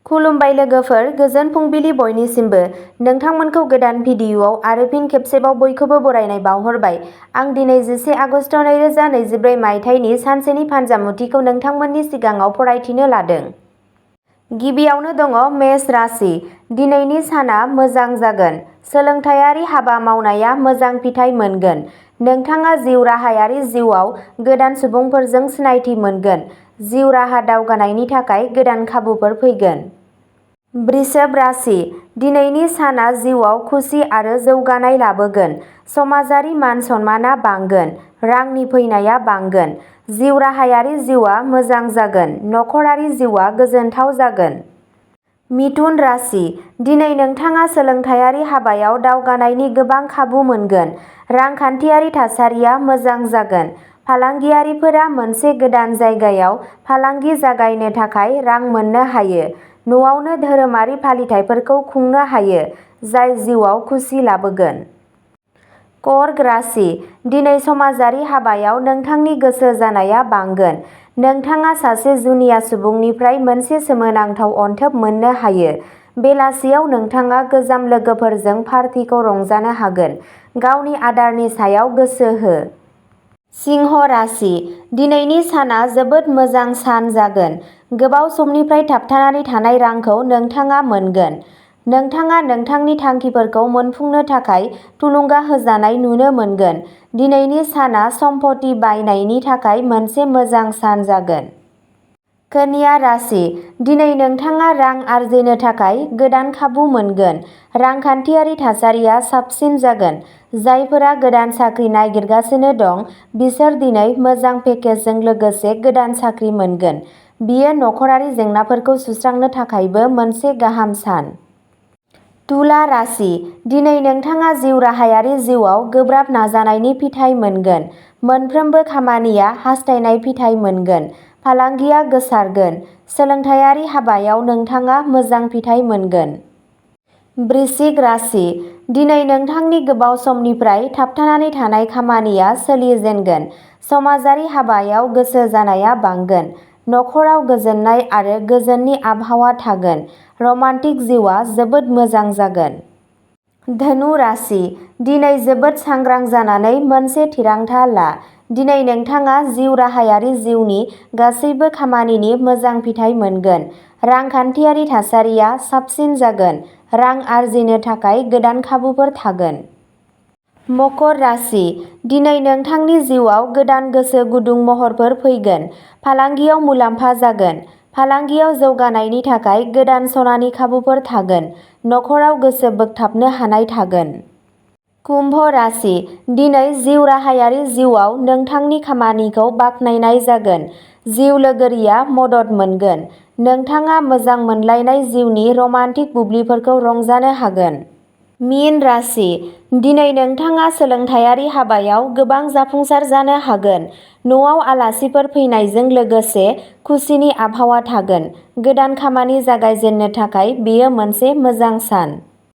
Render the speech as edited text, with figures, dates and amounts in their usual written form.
खुलुमबाय लोगोफोर, गोजोन फुंबिलि बयनिसिमबो। नोंथांमोनखौ गोदान भिडिअ'आव आरो फिन खेबसेबाव बयखौबो बरायनाय बावहरबाय। आं दिनै 11 आगस्ट 2024 मायथाइनि सानसेनि फानजामुथिखौ नोंथांमोननि सिगाङाव फरायथिनो लादों। गिबियावनो दङ मेष राशि। दिनैनि साना मोजां जागोन। सोलोंथायारि हाबा मावनाया मोजां फिथाइ मोनगोन। नोंथाङा जिउ राहायारि जिउआव गोदान सुबुंफोरजों सिनायथि मोनगोन। जिउ राहा दावगानायनि थाखाय गोदान खाबुफोर फैगोन। वृषभ राशि। दिनैनि साना जिउआव खुसि आरो जौगानाय लाबोगोन। समाजारि मान सन्मानआ बांगोन। रांनि फैनाया बांगोन। जिउ राहायारि जिउआ मोजां जागोन। नखरारि जिउआ गोजोनथाव जागोन। मिथुन राशि। दिनै नोंथाङा सोलोंथायारि हाबायाव दावगानायनि गोबां खाबु मोनगोन। रांखान्थियारि थासारिया मोजां जागोन। फालांगियारिफोरा मोनसे गोदान जायगायाव फालांगि जागायनो थाखाय रां मोननो हायो। न'आवनो धोरोमारि फालिथायफोरखौ खुंनो हायो, जाय जिउआव खुसि लाबोगोन। कर्क राशि। दिनै समाजारि हाबायाव नोंथांनि गोसो जानाया बांगोन। नोंथाङा सासे जुनिया सुबुंनिफ्राय मोनसे सोमोनांथाव अनथोब मोननो हायो। बेलासियाव नोंथाङा गोजाम लोगोफोरजों पार्टिखौ रंजानो हागोन। गावनि आदारनि सायाव गोसो हो। सिंह राशि। दिनैनि साना जोबोद मोजां सान जागोन। गोबाव समनिफ्राय थाबथानानै थानाय रांखौ नोंथाङा मोनगोन। नोंथाङा नोंथांनि थांखिफोरखौ मोनफुंनो थाखाय थुलुंगा होजानाय नुनो मोनगोन। दिनैनि साना सम्पथि बायनायनि थाखाय मोनसे मोजां सान जागोन। कन्या राशि। दिनै नोंथाङा रां आर्जिनो थाखाय गोदान खाबु मोनगोन। रांखान्थियारि थासारिया साबसिन जागोन। जायफोरा गोदान साख्रि नागिरगासिनो दं, बिसोर दिनै मोजां पेकेजजों लोगोसे गोदान साख्रि मोनगोन। बियो नखरारि जेंनाफोरखौ सुस्रांनो थाखायबो मोनसे गाहाम सान। तुला राशि। दिनै नोंथाङा जिउ राहायारि जिउआव गोब्राब नाजानायनि फिथाइ मोनगोन। मोनफ्रोमबो खामानिया हास्थायनाय फिथाइ मोनगोन। फालांगिया गोसारगोन। सोलोंथायारि हाबायाव नोंथाङा मोजां फिथाइ मोनगोन। वृश्चिक राशि। दिनै नोंथांनि गोबाव समनिफ्राय थाबथानानै थानाय खामानिया सोलिजेनगोन। समाजारि हाबायाव गोसो जानाया बांगोन। नखराव गोजोननाय आरो गोजोननि आबहावा थागोन। रमान्टिक जिउआ जोबोद मोजां जागोन। धनु राशि। दिनै जोबोद सांग्रां जानानै मोनसे थिरांथा ला। दिनै नोंथाङा जिउ राहायारि जिउनि गासैबो खामानिनि मोजां फिथाइ मोनगोन। रांखान्थियारि थासारिया साबसिन जागोन। रां आर्जिनो थाखाय गोदान खाबुफोर थागोन। मकर राशि। दिनै नोंथांनि जिउआव गोदान गोसो गुदुं महरफोर फैगोन। फालांगियाव मुलाम्फा जागोन। फालांगियाव जौगानायनि थाखाय गोदान सनानि खाबुफोर थागोन। नखराव गोसो बोगथाबनो हानाय थागोन। कुम्भ राशि। दिनै जिउ राहायारि जिउआव नोंथांनि खामानिखौ बाख्नायनाय जागोन। जिउ लोगोरिया मदद मोनगोन। नोंथाङा मोजां मोनलायनाय जिउनि रमान्टिक बुब्लिफोरखौ रंजानो हागोन। मीन राशि। दिनै नोंथाङा सोलोंथायारि हाबायाव गोबां जाफुंसार जानो हागोन। न'आव आलासिफोर फैनायजों लोगोसे खुसिनि आबहावा थागोन। गोदान खामानि जागायजेननो थाखाय बेयो मोनसे मोजां सान।